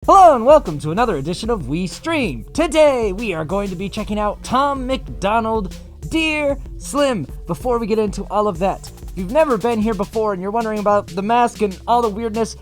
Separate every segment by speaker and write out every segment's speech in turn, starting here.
Speaker 1: Hello and welcome to another edition of We Stream. Today we are going to be checking out Tom MacDonald, Dear Slim. Before we get into all of that, if you've never been here before and you're wondering about the mask and all the weirdness,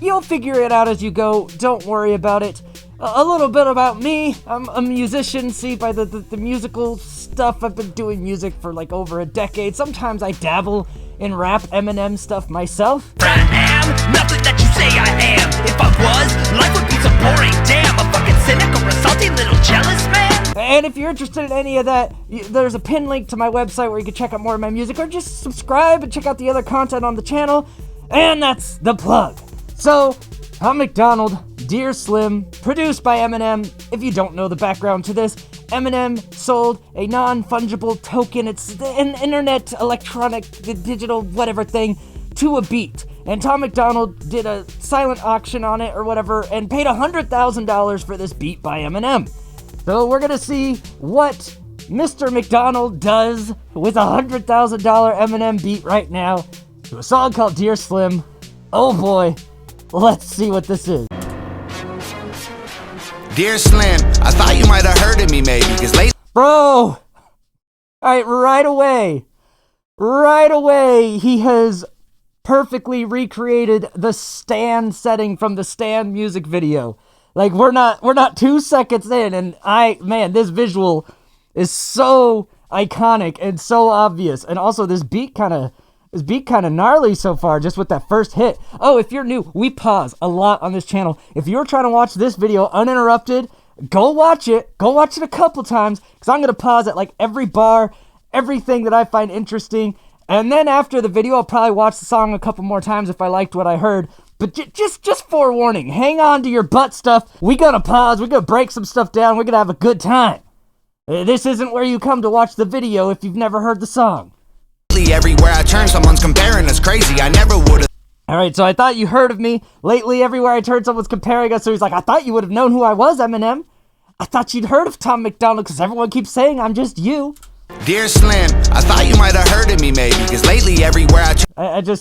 Speaker 1: you'll figure it out as you go. Don't worry about it. A little bit about me. I'm a musician. See, by the musical stuff, I've been doing music for like over a decade. Sometimes I dabble in rap EMINEM stuff myself.
Speaker 2: I am nothing that you say I am. If I was, life would be so boring. Damn, a fucking cynical, salty little jealous man.
Speaker 1: And if you're interested in any of that, there's a pinned link to my website where you can check out more of my music, or just subscribe and check out the other content on the channel. And that's the plug. So, Tom MacDonald, Dear Slim, produced by EMINEM. If you don't know the background to this, EMINEM sold a non-fungible token. It's an internet, electronic, digital, whatever thing, to a beat. And Tom MacDonald did a silent auction on it or whatever and paid $100,000 for this beat by EMINEM. So we're gonna see what Mr. MacDonald does with a $100,000 EMINEM beat right now to a song called Dear Slim. Oh boy, let's see what this is.
Speaker 3: Dear Slim, I thought you might have heard of me maybe, cause late.
Speaker 1: Bro! Alright, right away, he has perfectly recreated the Stan setting from the Stan music video. Like, we're not 2 seconds in, and this visual is so iconic and so obvious. And also, this beat kind of gnarly so far, just with that first hit. Oh, if you're new, we pause a lot on this channel. If you're trying to watch this video uninterrupted, go watch it. Go watch it a couple times, because I'm going to pause at like every bar, everything that I find interesting. And then after the video, I'll probably watch the song a couple more times if I liked what I heard. But just forewarning, hang on to your butt stuff. We gotta pause, we gotta break some stuff down, we're gonna have a good time. This isn't where you come to watch the video if you've never heard the song.
Speaker 3: Everywhere I turn, someone's comparing us crazy. I never would've.
Speaker 1: Alright, so I thought you heard of me. Lately, everywhere I turn, someone's comparing us. So he's like, I thought you would have known who I was, EMINEM. I thought you'd heard of Tom MacDonald, because everyone keeps saying I'm just you.
Speaker 3: Dear Slim, I thought you might have heard of me maybe, because lately everywhere I turn.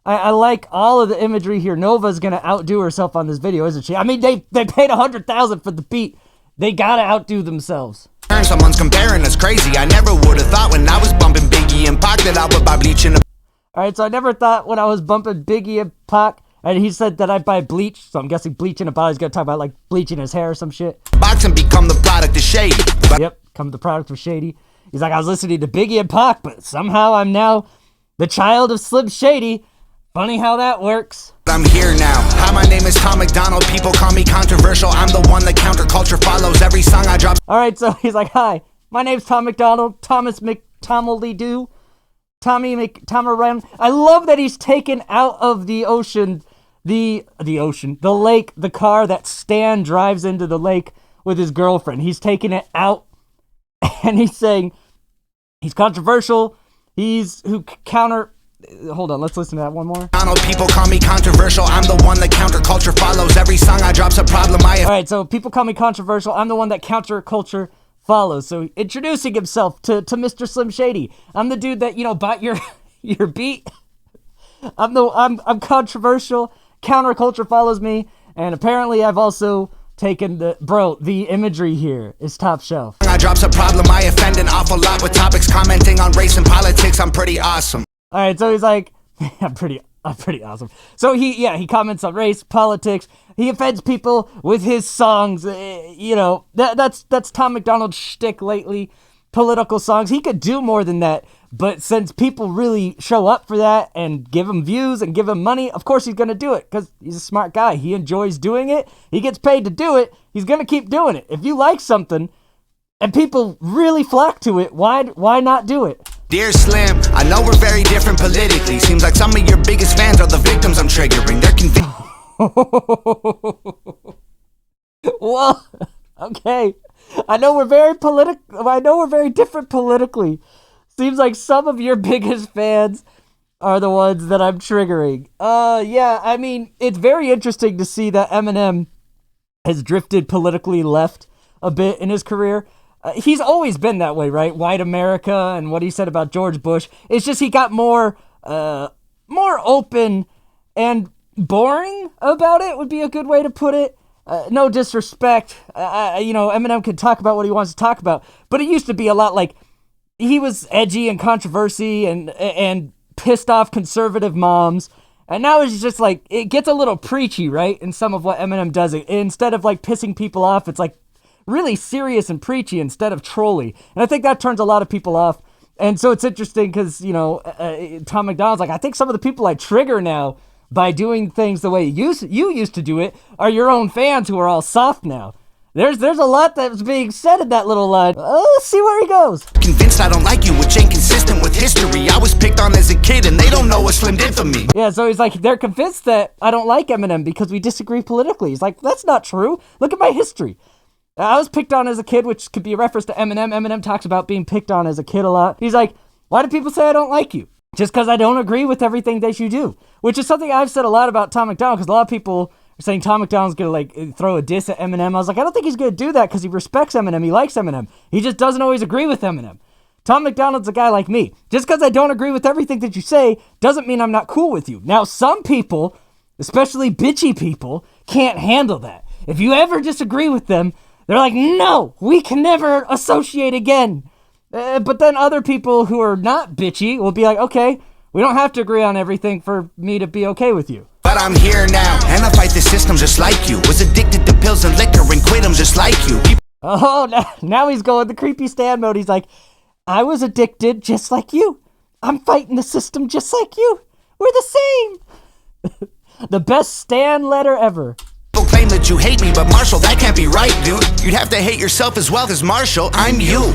Speaker 1: I like all of the imagery here. Nova's gonna outdo herself on this video, isn't she? I mean, they paid $100,000 for the beat. They gotta outdo themselves.
Speaker 3: Someone's comparing us crazy. I never would have thought when I was bumping Biggie and Pac that I would buy bleach in a.
Speaker 1: Alright, so I never thought when I was bumping Biggie and Pac, and he said that I'd buy bleach, so I'm guessing bleach in a bottle. He's gonna talk about like bleaching his hair or some shit.
Speaker 3: Box and become the product of shady.
Speaker 1: Yep, come the product of shady. He's like, I was listening to Biggie and Pac, but somehow I'm now the child of Slim Shady. Funny how that works.
Speaker 3: I'm here now. Hi, my name is Tom MacDonald. People call me controversial. I'm the one that counterculture follows. Every song I drop.
Speaker 1: Alright, so he's like, hi, my name's Tom MacDonald. Thomas McTomely-Doo. Tommy McTomaran. I love that he's taken out of the ocean, the lake, the car that Stan drives into the lake with his girlfriend. He's taking it out, and he's saying he's controversial. Hold on, let's listen to that one more.
Speaker 3: People call me controversial. I'm the one that counterculture follows. Every song I drop's a problem.
Speaker 1: Alright, so people call me controversial. I'm the one that counterculture follows. So introducing himself to Mr. Slim Shady. I'm the dude that, bought your beat. I'm controversial. Counterculture follows me. And apparently I've also taken the imagery here is top shelf.
Speaker 3: I drops a problem. I offend an awful lot with topics commenting on race and politics. I'm pretty awesome.
Speaker 1: Alright, so he's like, I'm pretty awesome. So he comments on race, politics. He offends people with his songs. That's Tom MacDonald's shtick lately. Political songs. He could do more than that. But since people really show up for that and give him views and give him money, of course he's going to do it because he's a smart guy. He enjoys doing it. He gets paid to do it. He's going to keep doing it. If you like something and people really flock to it, why not do it?
Speaker 3: Dear Slim, I know we're very different politically. Seems like some of your biggest fans are the victims I'm triggering. They're convinced.
Speaker 1: Well, okay. I know we're very different politically. Seems like some of your biggest fans are the ones that I'm triggering. Yeah, I mean, it's very interesting to see that EMINEM has drifted politically left a bit in his career. He's always been that way, right? White America and what he said about George Bush. It's just he got more open and boring about it would be a good way to put it. No disrespect. Eminem can talk about what he wants to talk about, but it used to be a lot like he was edgy and controversy and pissed off conservative moms. And now it's just like, it gets a little preachy, right? In some of what Eminem does. Instead of like pissing people off, it's like really serious and preachy instead of trolly. And I think that turns a lot of people off. And so it's interesting because, Tom MacDonald's like, I think some of the people I trigger now by doing things the way you used to do it are your own fans who are all soft now. There's a lot that's being said in that little line. Let's see where he goes.
Speaker 3: Convinced I don't like you, which ain't consistent with history. I was picked on as a kid and they don't know what Slim did for me.
Speaker 1: Yeah, so he's like, they're convinced that I don't like Eminem because we disagree politically. He's like, that's not true. Look at my history. I was picked on as a kid, which could be a reference to Eminem. Eminem talks about being picked on as a kid a lot. He's like, why do people say I don't like you? Just because I don't agree with everything that you do. Which is something I've said a lot about Tom MacDonald, because a lot of people are saying Tom MacDonald's going to throw a diss at Eminem. I was like, I don't think he's going to do that because he respects Eminem. He likes Eminem. He just doesn't always agree with Eminem. Tom MacDonald's a guy like me. Just because I don't agree with everything that you say doesn't mean I'm not cool with you. Now, some people, especially bitchy people, can't handle that. If you ever disagree with them, they're like, no, we can never associate again. But then other people who are not bitchy will be like, okay, we don't have to agree on everything for me to be okay with you.
Speaker 3: But I'm here now, and I fight the system just like you. Was addicted to pills and liquor and quit them just like you.
Speaker 1: Oh, now he's going the creepy Stan mode. He's like, I was addicted just like you. I'm fighting the system just like you. We're the same. The best Stan letter ever.
Speaker 3: People claim that you hate me, but Marshall, that can't be right, dude. You'd have to hate yourself as well, because Marshall, I'm you.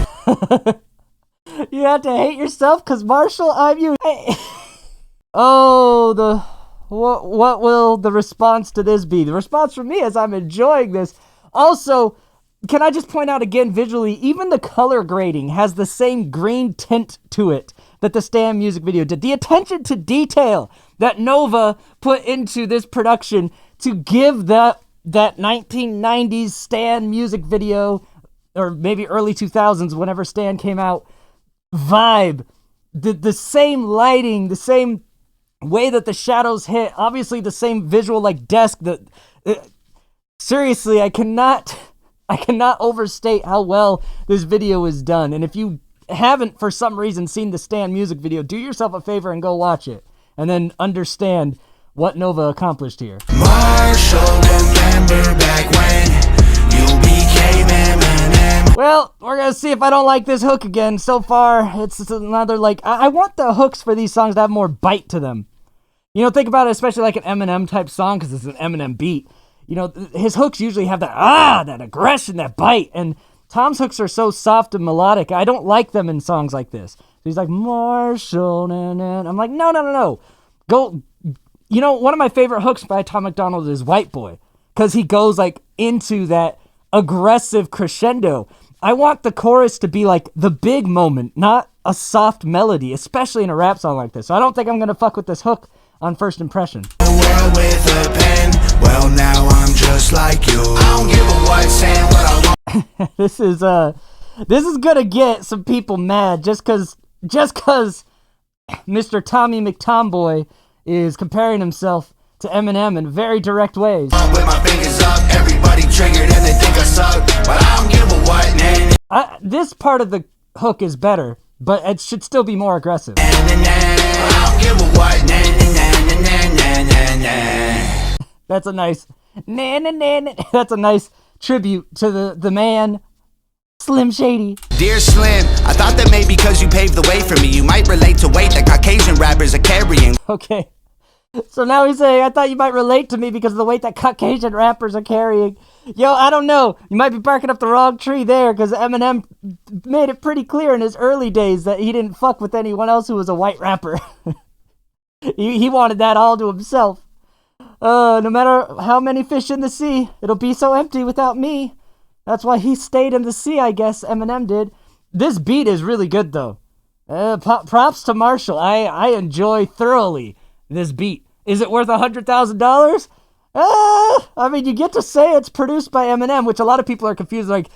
Speaker 1: You have to hate yourself, because Marshall, I'm you. What will the response to this be? The response from me is I'm enjoying this. Also, can I just point out again visually, even the color grading has the same green tint to it that the Stan music video did. The attention to detail that Nova put into this production to give that 1990s Stan music video, or maybe early 2000s, whenever Stan came out, vibe. The same lighting, the same way that the shadows hit, obviously the same visual like desk. Seriously, I cannot overstate how well this video is done. And if you haven't for some reason seen the Stan music video, do yourself a favor and go watch it and then understand what Nova accomplished here.
Speaker 3: Marshall, remember back when you became Eminem.
Speaker 1: Well, we're gonna see if I don't like this hook again. So far, it's another I want the hooks for these songs to have more bite to them. Think about it, especially like an Eminem type song, because it's an Eminem beat. His hooks usually have that aggression, that bite, and Tom's hooks are so soft and melodic. I don't like them in songs like this. So he's like, Marshall, na. I'm like, no. Go. One of my favorite hooks by Tom MacDonald is White Boy, because he goes into that aggressive crescendo. I want the chorus to be like the big moment, not a soft melody, especially in a rap song like this. So I don't think I'm going to fuck with this hook on first impression.
Speaker 3: The world with a pen, well now I'm just like you. I don't give a what, saying what I want.
Speaker 1: This is going to get some people mad just cause Mr. Tommy McTomboy is comparing himself to Eminem in very direct ways.
Speaker 3: With my fingers up, everybody triggered and they think I suck, but I don't give a what.
Speaker 1: This part of the hook is better, but it should still be more aggressive.
Speaker 3: I don't give a what.
Speaker 1: That's a nice That's a nice tribute to the man Slim Shady.
Speaker 3: Dear Slim, I thought that maybe because you paved the way for me, you might relate to weight that Caucasian rappers are carrying.
Speaker 1: Okay. So now he's saying, I thought you might relate to me because of the weight that Caucasian rappers are carrying. Yo, I don't know. You might be barking up the wrong tree there, because Eminem made it pretty clear in his early days that he didn't fuck with anyone else who was a white rapper. he wanted that all to himself. No matter how many fish in the sea, it'll be so empty without me. That's why he stayed in the sea, I guess Eminem did. This beat is really good, though. Props to Marshall. I enjoy thoroughly this beat. Is it worth $100,000? I mean, you get to say it's produced by Eminem, which a lot of people are confused. Like,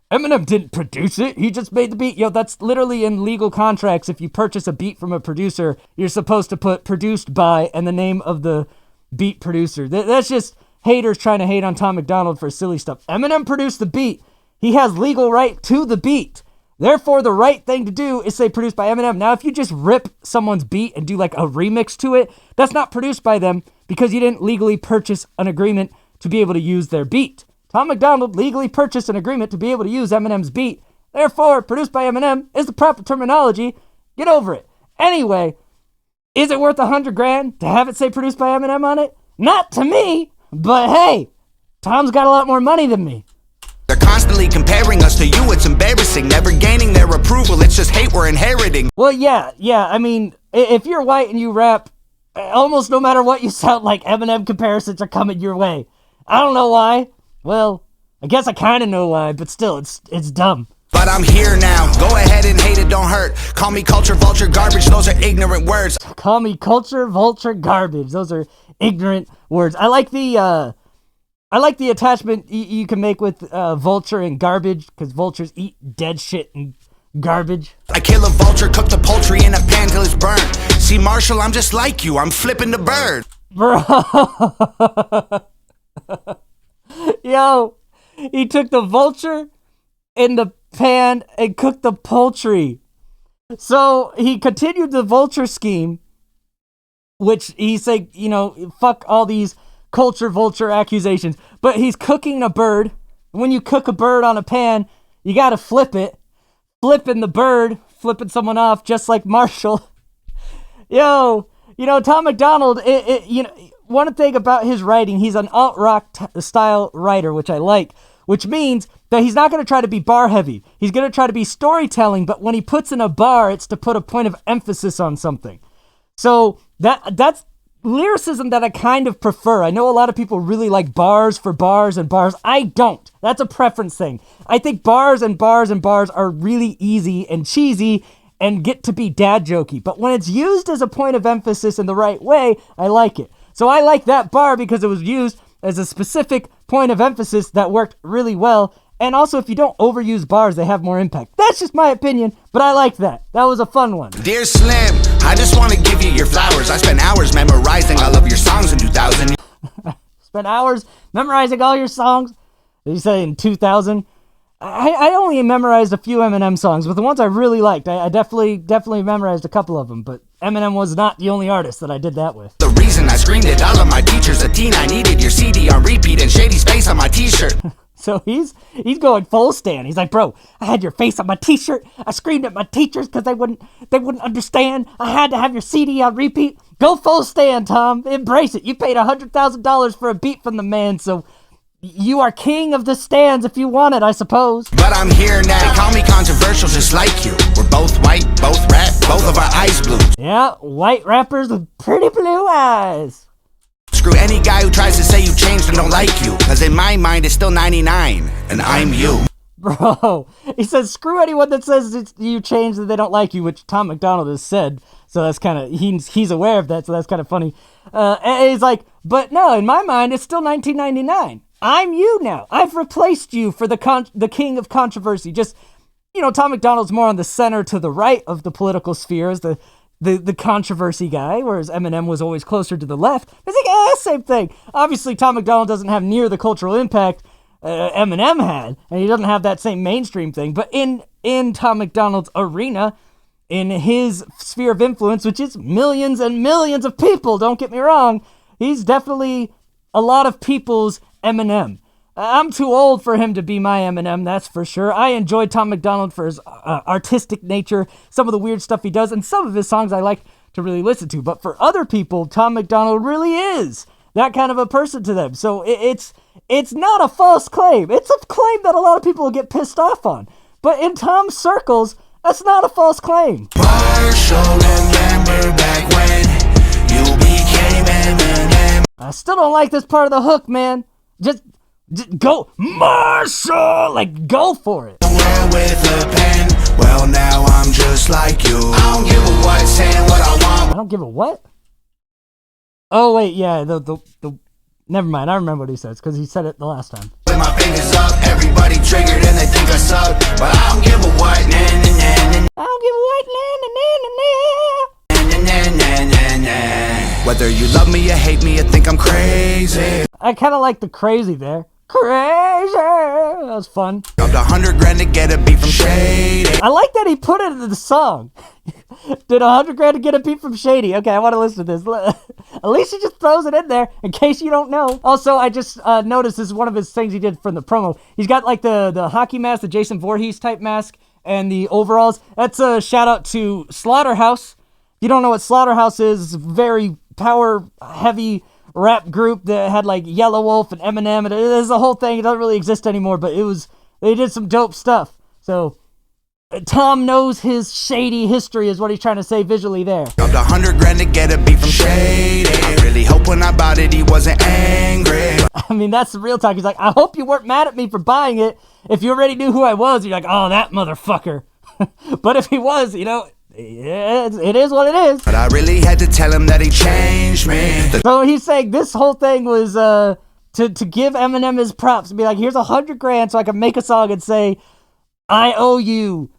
Speaker 1: Eminem didn't produce it. He just made the beat. Yo, that's literally in legal contracts. If you purchase a beat from a producer, you're supposed to put produced by and the name of the beat producer. That's just haters trying to hate on Tom MacDonald for silly stuff. Eminem produced the beat. He has legal right to the beat. Therefore, the right thing to do is say produced by Eminem. Now, if you just rip someone's beat and do like a remix to it, that's not produced by them because you didn't legally purchase an agreement to be able to use their beat. Tom MacDonald legally purchased an agreement to be able to use Eminem's beat. Therefore, produced by Eminem is the proper terminology. Get over it. Anyway, is it worth $100,000 to have it say produced by Eminem on it? Not to me, but hey, Tom's got a lot more money than me.
Speaker 3: They're constantly comparing us to you, it's embarrassing. Never gaining their approval, it's just hate we're inheriting.
Speaker 1: Well, yeah, I mean, if you're white and you rap, almost no matter what you sound like, Eminem comparisons are coming your way. I don't know why. Well, I guess I kind of know why, but still, it's dumb.
Speaker 3: But I'm here now, go ahead and hate it, don't hurt. Call me culture, vulture, garbage, those are ignorant words.
Speaker 1: Call me culture, vulture, garbage. Those are ignorant words. I like the attachment you can make with vulture and garbage, because vultures eat dead shit and garbage.
Speaker 3: I kill a vulture, cook the poultry in a pan till it's burnt. See, Marshall, I'm just like you, I'm flipping the bird.
Speaker 1: Bro. Yo, he took the vulture in the pan and cooked the poultry. So he continued the vulture scheme, which he said, you know, fuck all these culture vulture accusations, but he's cooking a bird. When you cook a bird on a pan, you gotta flip it. Flipping the bird, flipping someone off, just like Marshall. Yo, you know, Tom MacDonald, you know, one thing about his writing, he's an alt-rock style writer, which I like, which means that he's not going to try to be bar heavy. He's going to try to be storytelling, but when he puts in a bar, it's to put a point of emphasis on something. So that's lyricism that I kind of prefer. I know a lot of people really like bars for bars and bars. I don't. That's a preference thing. I think bars and bars and bars are really easy and cheesy and get to be dad jokey. But when it's used as a point of emphasis in the right way, I like it. So I like that bar because it was used as a specific point of emphasis that worked really well. And also, if you don't overuse bars, they have more impact. That's just my opinion, but I like that. That was a fun one.
Speaker 3: Dear Slim, I just want to give you your flowers. I spent hours memorizing all of your songs in 2000.
Speaker 1: Spent hours memorizing all your songs? Did you say in 2000? I only memorized a few Eminem songs, but the ones I really liked, I definitely memorized a couple of them, but Eminem was not the only artist that I did that with.
Speaker 3: The reason I screamed at all of my teachers, a teen, I needed your CD on repeat and Shady's face on my t-shirt.
Speaker 1: So he's going full stand. He's like, bro, I had your face on my t-shirt. I screamed at my teachers because they wouldn't understand. I had to have your CD on repeat. Go full stand, Tom. Embrace it. You paid $100,000 for a beat from the man, so you are king of the stands if you want it, I suppose.
Speaker 3: But I'm here now. They call me controversial just like you. We're both white, both rap, both of our eyes blue.
Speaker 1: Yeah, white rappers with pretty blue eyes.
Speaker 3: Screw any guy who tries to say you changed and don't like you. Cause in my mind it's still 99, and I'm you.
Speaker 1: Bro, he says screw anyone that says you changed and they don't like you, which Tom MacDonald has said. So that's kind of, he's aware of that, so that's kind of funny. And he's like, but no, in my mind it's still 1999. I'm you now. I've replaced you for the king of controversy. Just, you know, Tom MacDonald's more on the center to the right of the political sphere as the controversy guy, whereas Eminem was always closer to the left. It's like, same thing. Obviously, Tom MacDonald doesn't have near the cultural impact Eminem had, and he doesn't have that same mainstream thing. But in Tom MacDonald's arena, in his sphere of influence, which is millions and millions of people, don't get me wrong, he's definitely a lot of people's Eminem. I'm too old for him to be my Eminem, that's for sure. I enjoy Tom MacDonald for his artistic nature, some of the weird stuff he does, and some of his songs I like to really listen to. But for other people, Tom MacDonald really is that kind of a person to them. So it's not a false claim. It's a claim that a lot of people will get pissed off on. But in Tom's circles, that's not a false claim.
Speaker 3: Marshall, remember back when you became Eminem.
Speaker 1: I still don't like this part of the hook, man. Just go, Marshall! Like, go for it.
Speaker 3: World with a pen. Well, now I'm just like you. I don't give a what, saying what I want.
Speaker 1: I don't give a what? Oh, wait, yeah, the never mind, I remember what he says, because he said it the last time.
Speaker 3: With my fingers up, everybody triggered and they think I suck. But I don't give a what, nah, nah, nah, nah.
Speaker 1: I don't give a what, nah, nah, nah, nah, nah.
Speaker 3: Nah, nah, nah, nah, nah. Whether you love me or hate me or think I'm crazy,
Speaker 1: I kind of like the crazy there. Crazy! That was fun.
Speaker 3: dropped 100 grand to get a beat from Shady.
Speaker 1: I like that he put it into the song. Did 100 grand to get a beat from Shady. Okay, I want to listen to this. At least he just throws it in there in case you don't know. Also, I just noticed this is one of his things he did from the promo. He's got like the hockey mask, the Jason Voorhees type mask, and the overalls. That's a shout out to Slaughterhouse. If you don't know what Slaughterhouse is, it's a very power heavy rap group that had like Yellow Wolf and Eminem, and it is a whole thing. It doesn't really exist anymore, but they did some dope stuff. So Tom knows his shady history is what he's trying to say visually there.
Speaker 3: Dropped 100 grand to get a beat from Shady. I really hope when I bought it he wasn't angry.
Speaker 1: I mean, that's the real talk. He's like, I hope you weren't mad at me for buying it. If you already knew who I was, you're like, oh, that motherfucker. But if he was, you know, yeah, it is what it is.
Speaker 3: But I really had to tell him that he changed me.
Speaker 1: So he's saying this whole thing was to give Eminem his props and be like, here's 100 grand so I can make a song and say, I owe you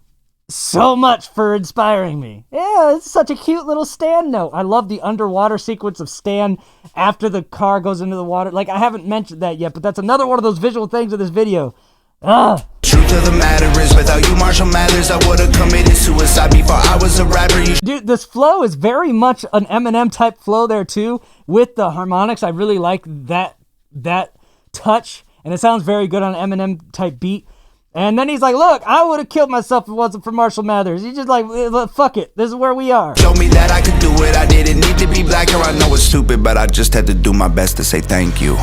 Speaker 1: so much for inspiring me. Yeah, it's such a cute little Stan note. I love the underwater sequence of Stan after the car goes into the water. Like, I haven't mentioned that yet, but that's another one of those visual things in this video.
Speaker 3: Truth of the matter is, without you, Marshall Mathers, I would have committed suicide before I was a rapper.
Speaker 1: Dude, this flow is very much an Eminem type flow there too, with the harmonics. I really like that touch, and it sounds very good on an Eminem type beat. And then he's like, look, I would have killed myself if it wasn't for Marshall Mathers. He's just like, fuck it, this is where we are.
Speaker 3: Showed me that I could do it. I didn't need to be black, or I know it's stupid, but I just had to do my best to say thank you.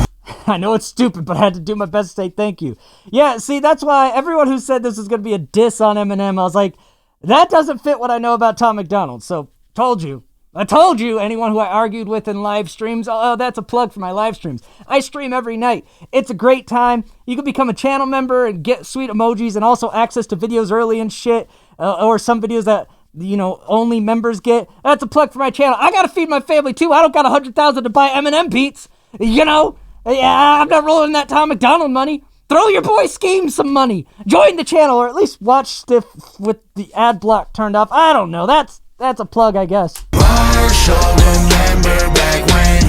Speaker 1: I know it's stupid, but I had to do my best to say thank you. Yeah, see, that's why everyone who said this was going to be a diss on Eminem, I was like, that doesn't fit what I know about Tom MacDonald. So, I told you, anyone who I argued with in live streams, oh, that's a plug for my live streams. I stream every night. It's a great time. You can become a channel member and get sweet emojis and also access to videos early and shit, or some videos that, you know, only members get. That's a plug for my channel. I got to feed my family too. I don't got 100,000 to buy Eminem beats, you know? Yeah, I'm not rolling that Tom MacDonald money. Throw your boy Skeem some money. Join the channel, or at least watch Stiff with the ad block turned off. I don't know. That's a plug, I guess.
Speaker 3: Marshall, remember back when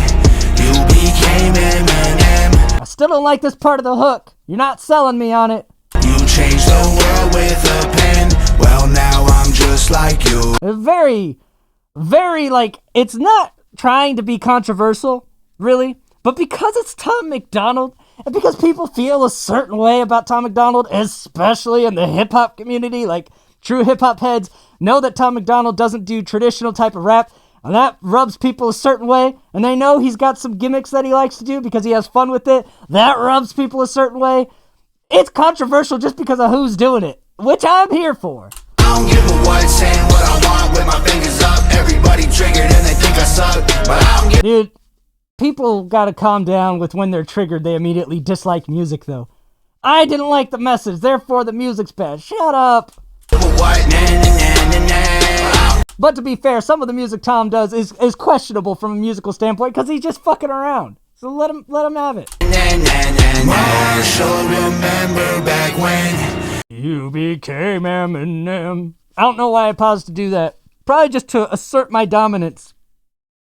Speaker 3: you became Eminem.
Speaker 1: I still don't like this part of the hook. You're not selling me on it.
Speaker 3: You changed the world with a pen. Well, now I'm just like you.
Speaker 1: Very, very, like, it's not trying to be controversial, really. But because it's Tom MacDonald, and because people feel a certain way about Tom MacDonald, especially in the hip-hop community, like true hip-hop heads know that Tom MacDonald doesn't do traditional type of rap, and that rubs people a certain way, and they know he's got some gimmicks that he likes to do because he has fun with it. That rubs people a certain way. It's controversial just because of who's doing it, which I'm here for.
Speaker 3: I don't give a what, saying what I want with my fingers up. Everybody triggered and they think I suck, but I don't give.
Speaker 1: Dude, people gotta calm down with when they're triggered, they immediately dislike music, though. I didn't like the message, therefore the music's bad. Shut up. But to be fair, some of the music Tom does is questionable from a musical standpoint because he's just fucking around. So let him have it.
Speaker 3: Marshall, remember back when
Speaker 1: you became Eminem. I don't know why I paused to do that. Probably just to assert my dominance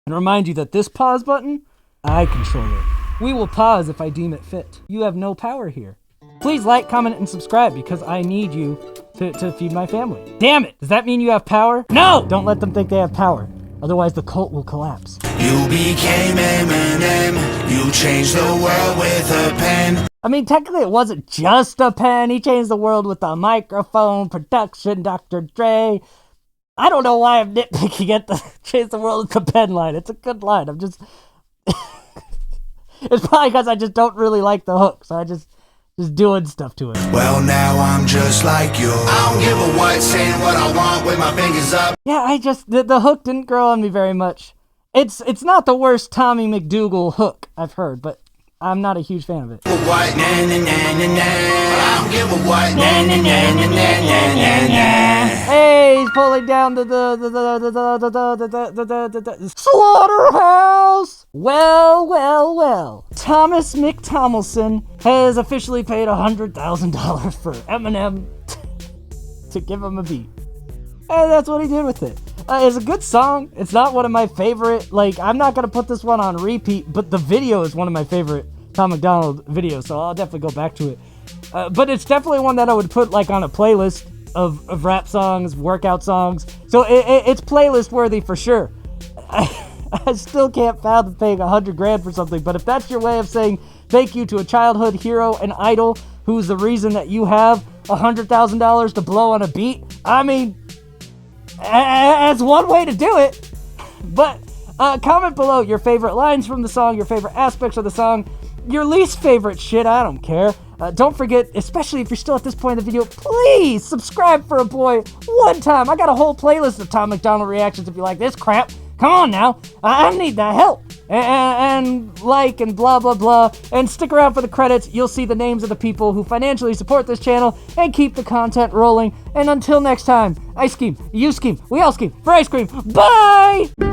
Speaker 1: and remind you that this pause button, I control it. We will pause if I deem it fit. You have no power here. Please like, comment, and subscribe because I need you to feed my family. Damn it! Does that mean you have power? No! Don't let them think they have power. Otherwise, the cult will collapse.
Speaker 3: you became Eminem. You changed the world with a pen.
Speaker 1: I mean, technically, it wasn't just a pen. He changed the world with a microphone, production, Dr. Dre. I don't know why I'm nitpicking at the change the world with the pen line. It's a good line. I'm just... It's probably because I just don't really like the hook, so I just doing stuff to it.
Speaker 3: Well, now I'm just like you. I don't give a what, saying what I want with my fingers up.
Speaker 1: Yeah, the hook didn't grow on me very much. It's not the worst Tommy McDougal hook I've heard, but I'm not a huge fan of it.
Speaker 3: What? Na, na, na, na, na. I don't give a what. Na, na, na, na, na, na, na.
Speaker 1: Hey, he's pulling down the slaughterhouse. Well. Thomas McTomilson has officially paid $100,000 for Eminem to give him a beat. And that's what he did with it. It's a good song. It's not one of my favorite. Like, I'm not going to put this one on repeat, but the video is one of my favorite Tom MacDonald videos, so I'll definitely go back to it. But it's definitely one that I would put, like, on a playlist of rap songs, workout songs. So it's playlist worthy for sure. I still can't fathom paying $100,000 for something, but if that's your way of saying thank you to a childhood hero and idol who's the reason that you have $100,000 to blow on a beat, I mean, that's one way to do it. But comment below your favorite lines from the song, your favorite aspects of the song, your least favorite shit, I don't care. Don't forget, especially if you're still at this point in the video, please subscribe for a boy one time. I got a whole playlist of Tom MacDonald reactions if you like this crap. Come on now, I need that help. And like and blah blah blah. And stick around for the credits. You'll see the names of the people who financially support this channel and keep the content rolling. And until next time, I scheme, you scheme, we all scheme for ice cream. Bye!